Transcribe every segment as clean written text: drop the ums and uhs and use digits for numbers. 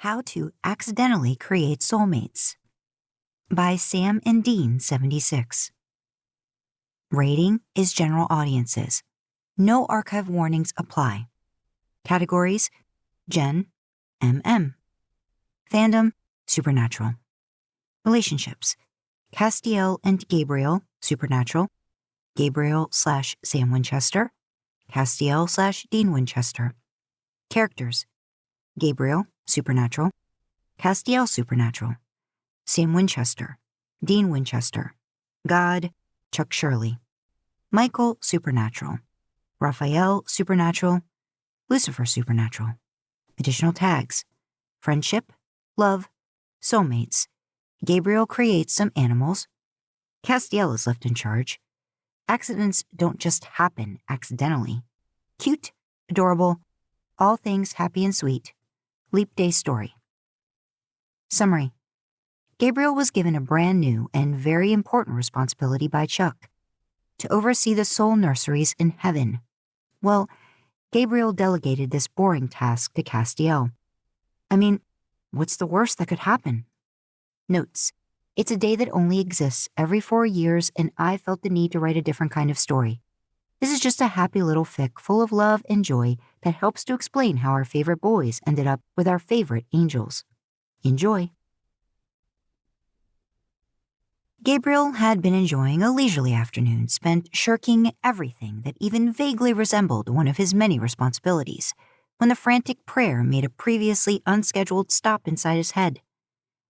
How to Accidentally Create Soulmates by Sam and Dean 76. Rating is general audiences. No archive warnings apply. Categories: Gen, MM. Fandom, Supernatural. Relationships: Castiel and Gabriel, Supernatural. Gabriel/Sam Winchester. Castiel/Dean Winchester. Characters: Gabriel, Supernatural. Castiel, Supernatural. Sam Winchester. Dean Winchester. God, Chuck Shirley. Michael, Supernatural. Raphael, Supernatural. Lucifer, Supernatural. Additional tags: friendship, love, soulmates. Gabriel creates some animals. Castiel is left in charge. Accidents don't just happen accidentally. Cute, adorable, all things happy and sweet. Leap Day story. Summary: Gabriel was given a brand new and very important responsibility by Chuck to oversee the soul nurseries in heaven. Well, Gabriel delegated this boring task to Castiel. I mean, what's the worst that could happen? Notes: it's a day that only exists every 4 years, and I felt the need to write a different kind of story. This is just a happy little fic full of love and joy that helps to explain how our favorite boys ended up with our favorite angels. Enjoy. Gabriel had been enjoying a leisurely afternoon spent shirking everything that even vaguely resembled one of his many responsibilities, when the frantic prayer made a previously unscheduled stop inside his head.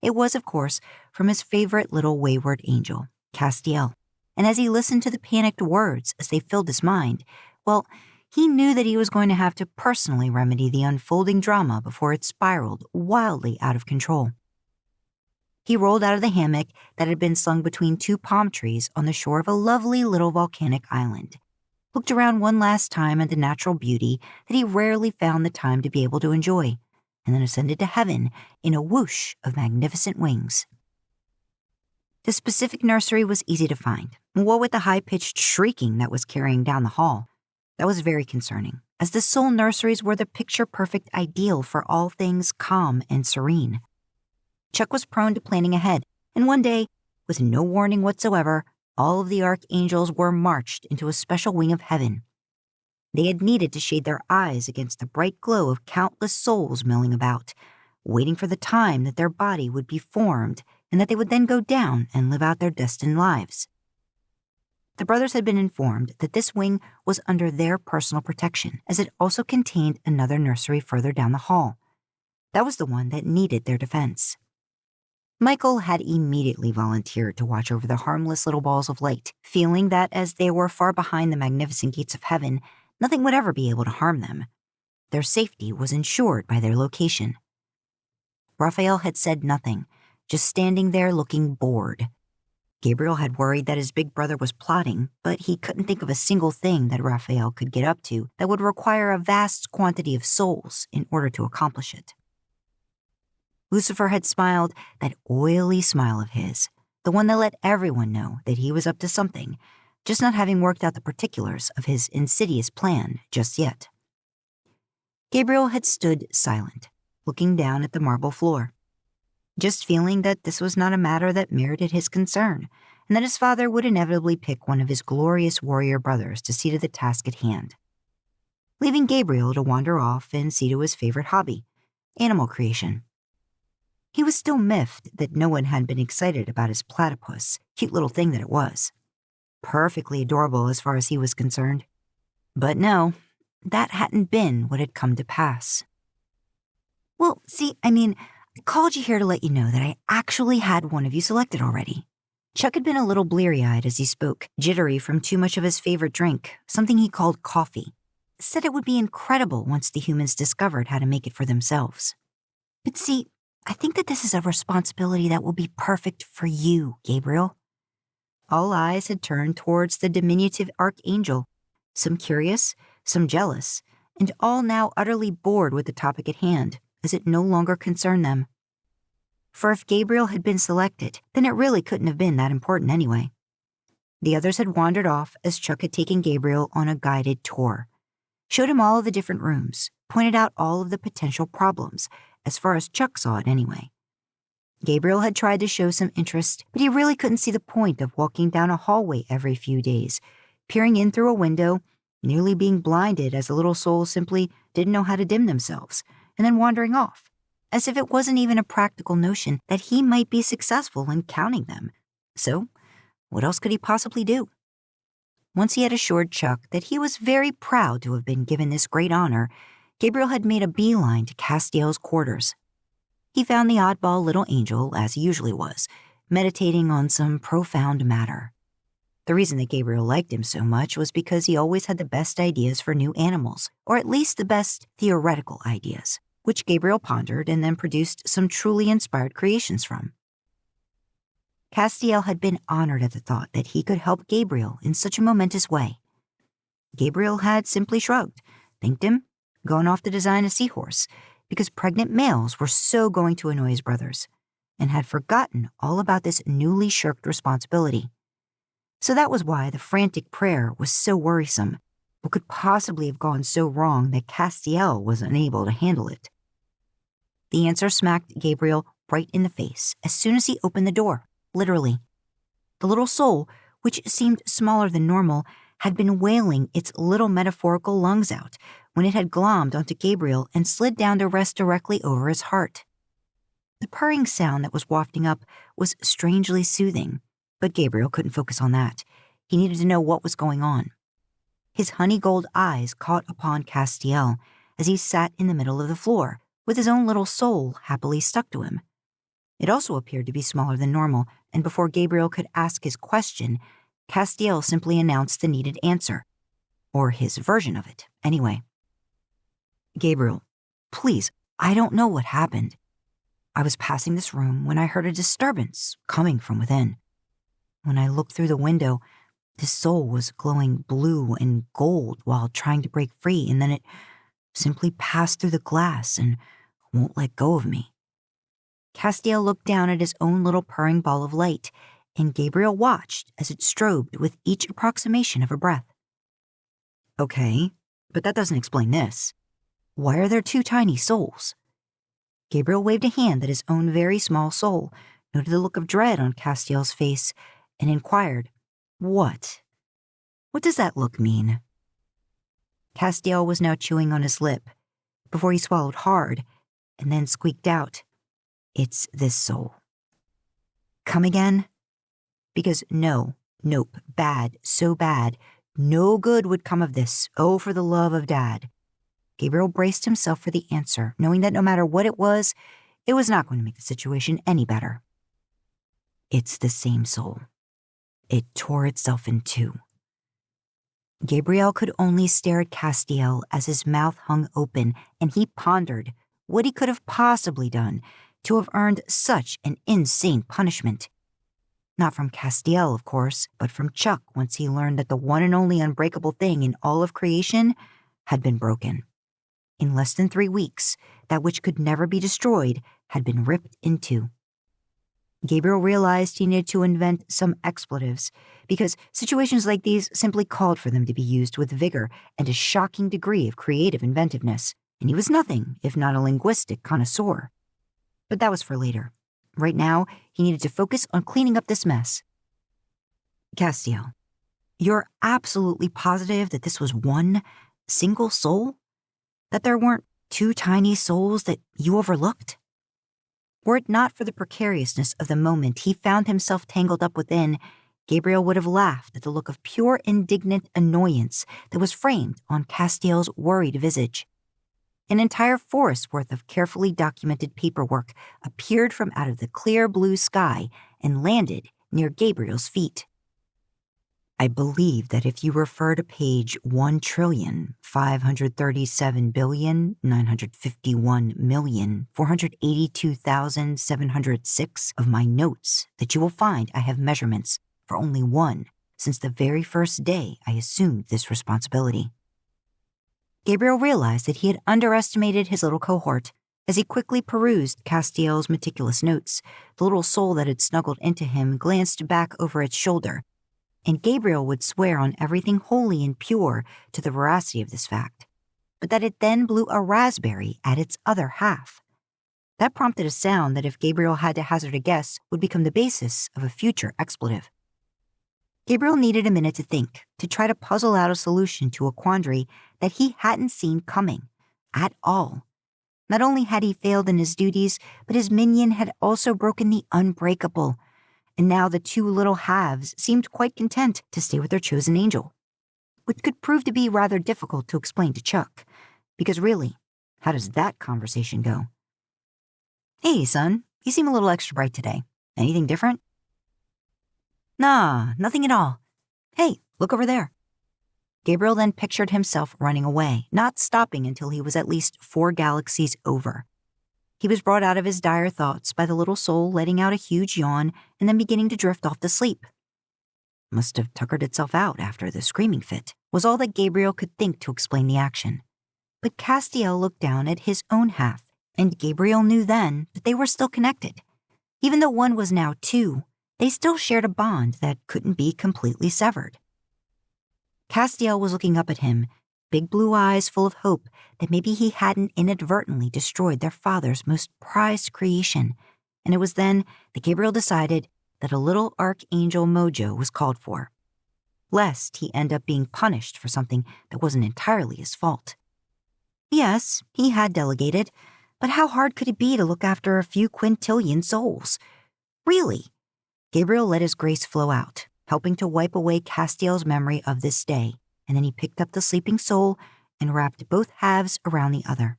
It was, of course, from his favorite little wayward angel, Castiel, and as he listened to the panicked words as they filled his mind, well, he knew that he was going to have to personally remedy the unfolding drama before it spiraled wildly out of control. He rolled out of the hammock that had been slung between 2 palm trees on the shore of a lovely little volcanic island, looked around one last time at the natural beauty that he rarely found the time to be able to enjoy, and then ascended to heaven in a whoosh of magnificent wings. The specific nursery was easy to find. What with the high-pitched shrieking that was carrying down the hall, that was very concerning, as the soul nurseries were the picture-perfect ideal for all things calm and serene. Chuck was prone to planning ahead, and one day, with no warning whatsoever, all of the archangels were marched into a special wing of heaven. They had needed to shade their eyes against the bright glow of countless souls milling about, waiting for the time that their body would be formed and that they would then go down and live out their destined lives. The brothers had been informed that this wing was under their personal protection, as it also contained another nursery further down the hall. That was the one that needed their defense. Michael had immediately volunteered to watch over the harmless little balls of light, feeling that as they were far behind the magnificent gates of heaven, nothing would ever be able to harm them. Their safety was ensured by their location. Raphael had said nothing, just standing there looking bored. Gabriel had worried that his big brother was plotting, but he couldn't think of a single thing that Raphael could get up to that would require a vast quantity of souls in order to accomplish it. Lucifer had smiled that oily smile of his, the one that let everyone know that he was up to something, just not having worked out the particulars of his insidious plan just yet. Gabriel had stood silent, looking down at the marble floor, just feeling that this was not a matter that merited his concern, and that his father would inevitably pick one of his glorious warrior brothers to see to the task at hand, leaving Gabriel to wander off and see to his favorite hobby, animal creation. He was still miffed that no one had been excited about his platypus, cute little thing that it was. Perfectly adorable as far as he was concerned. But no, that hadn't been what had come to pass. Well, see, I called you here to let you know that I actually had one of you selected already. Chuck had been a little bleary-eyed as he spoke, jittery from too much of his favorite drink, something he called coffee. Said it would be incredible once the humans discovered how to make it for themselves. But see, I think that this is a responsibility that will be perfect for you, Gabriel. All eyes had turned towards the diminutive archangel, some curious, some jealous, and all now utterly bored with the topic at hand, as it no longer concerned them. For if Gabriel had been selected, then it really couldn't have been that important anyway. The others had wandered off as Chuck had taken Gabriel on a guided tour, showed him all of the different rooms, pointed out all of the potential problems, as far as Chuck saw it anyway. Gabriel had tried to show some interest, but he really couldn't see the point of walking down a hallway every few days, peering in through a window, nearly being blinded as the little souls simply didn't know how to dim themselves, and then wandering off, as if it wasn't even a practical notion that he might be successful in counting them. So, what else could he possibly do? Once he had assured Chuck that he was very proud to have been given this great honor, Gabriel had made a beeline to Castiel's quarters. He found the oddball little angel, as he usually was, meditating on some profound matter. The reason that Gabriel liked him so much was because he always had the best ideas for new animals, or at least the best theoretical ideas, which Gabriel pondered and then produced some truly inspired creations from. Castiel had been honored at the thought that he could help Gabriel in such a momentous way. Gabriel had simply shrugged, thanked him, gone off to design a seahorse, because pregnant males were so going to annoy his brothers, and had forgotten all about this newly shirked responsibility. So that was why the frantic prayer was so worrisome. What could possibly have gone so wrong that Castiel was unable to handle it? The answer smacked Gabriel right in the face as soon as he opened the door, literally. The little soul, which seemed smaller than normal, had been wailing its little metaphorical lungs out when it had glommed onto Gabriel and slid down to rest directly over his heart. The purring sound that was wafting up was strangely soothing, but Gabriel couldn't focus on that. He needed to know what was going on. His honey-gold eyes caught upon Castiel as he sat in the middle of the floor, with his own little soul happily stuck to him. It also appeared to be smaller than normal, and before Gabriel could ask his question, Castiel simply announced the needed answer. Or his version of it, anyway. Gabriel, please, I don't know what happened. I was passing this room when I heard a disturbance coming from within. When I looked through the window, this soul was glowing blue and gold while trying to break free, and then it simply passed through the glass and won't let go of me. Castiel looked down at his own little purring ball of light, and Gabriel watched as it strobed with each approximation of a breath. Okay, but that doesn't explain this. Why are there two tiny souls? Gabriel waved a hand at his own very small soul, noted the look of dread on Castiel's face, and inquired, What? What does that look mean? Castiel was now chewing on his lip, before he swallowed hard, and then squeaked out, It's this soul. Come again? Because nope, bad, so bad, no good would come of this, oh, for the love of Dad. Gabriel braced himself for the answer, knowing that no matter what it was not going to make the situation any better. It's the same soul. It tore itself in two. Gabriel could only stare at Castiel as his mouth hung open, and he pondered what he could have possibly done to have earned such an insane punishment. Not from Castiel, of course, but from Chuck once he learned that the one and only unbreakable thing in all of creation had been broken. In less than 3 weeks, that which could never be destroyed had been ripped in two. Gabriel realized he needed to invent some expletives, because situations like these simply called for them to be used with vigor and a shocking degree of creative inventiveness, and he was nothing if not a linguistic connoisseur. But that was for later. Right now, he needed to focus on cleaning up this mess. Castiel, you're absolutely positive that this was one single soul? That there weren't two tiny souls that you overlooked? Were it not for the precariousness of the moment he found himself tangled up within, Gabriel would have laughed at the look of pure indignant annoyance that was framed on Castiel's worried visage. An entire forest's worth of carefully documented paperwork appeared from out of the clear blue sky and landed near Gabriel's feet. I believe that if you refer to page 1,537,951,482,706 of my notes, that you will find I have measurements for only one since the very first day I assumed this responsibility. Gabriel realized that he had underestimated his little cohort. As he quickly perused Castiel's meticulous notes, the little soul that had snuggled into him glanced back over its shoulder, and Gabriel would swear on everything holy and pure to the veracity of this fact, but that it then blew a raspberry at its other half. That prompted a sound that, if Gabriel had to hazard a guess, would become the basis of a future expletive. Gabriel needed a minute to think, to try to puzzle out a solution to a quandary that he hadn't seen coming at all. Not only had he failed in his duties, but his minion had also broken the unbreakable, and now the two little halves seemed quite content to stay with their chosen angel, which could prove to be rather difficult to explain to Chuck, because really, how does that conversation go? "Hey, son, you seem a little extra bright today. Anything different?" "Nah, nothing at all. Hey, look over there." Gabriel then pictured himself running away, not stopping until he was at least 4 galaxies over. He was brought out of his dire thoughts by the little soul letting out a huge yawn and then beginning to drift off to sleep. Must have tuckered itself out after the screaming fit, was all that Gabriel could think to explain the action. But Castiel looked down at his own half, and Gabriel knew then that they were still connected. Even though one was now 2, they still shared a bond that couldn't be completely severed. Castiel was looking up at him, big blue eyes full of hope that maybe he hadn't inadvertently destroyed their father's most prized creation, and it was then that Gabriel decided that a little archangel mojo was called for, lest he end up being punished for something that wasn't entirely his fault. Yes, he had delegated, but how hard could it be to look after a few quintillion souls? Really? Gabriel let his grace flow out, helping to wipe away Castiel's memory of this day, and then he picked up the sleeping soul and wrapped both halves around the other.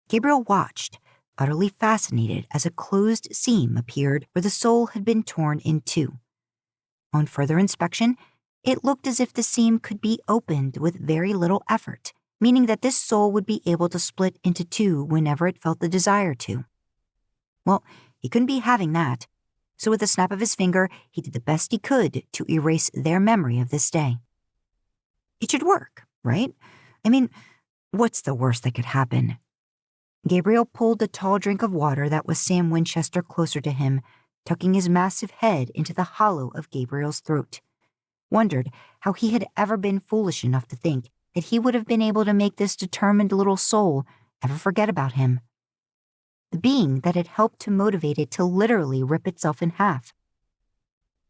Gabriel watched, utterly fascinated, as a closed seam appeared where the soul had been torn in 2. On further inspection, it looked as if the seam could be opened with very little effort, meaning that this soul would be able to split into 2 whenever it felt the desire to. Well, he couldn't be having that, so with a snap of his finger, he did the best he could to erase their memory of this day. It should work, right? I mean, what's the worst that could happen? Gabriel pulled the tall drink of water that was Sam Winchester closer to him, tucking his massive head into the hollow of Gabriel's throat. Wondered how he had ever been foolish enough to think that he would have been able to make this determined little soul ever forget about him. The being that had helped to motivate it to literally rip itself in half.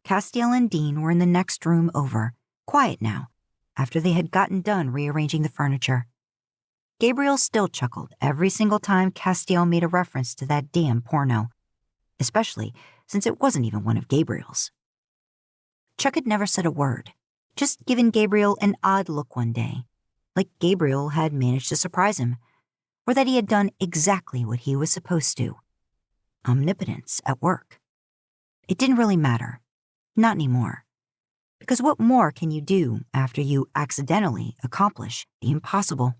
Castiel and Dean were in the next room over, quiet now, after they had gotten done rearranging the furniture. Gabriel still chuckled every single time Castiel made a reference to that damn porno, especially since it wasn't even one of Gabriel's. Chuck had never said a word, just given Gabriel an odd look one day, like Gabriel had managed to surprise him, or that he had done exactly what he was supposed to. Omnipotence at work. It didn't really matter. Not anymore. Because what more can you do after you accidentally accomplish the impossible?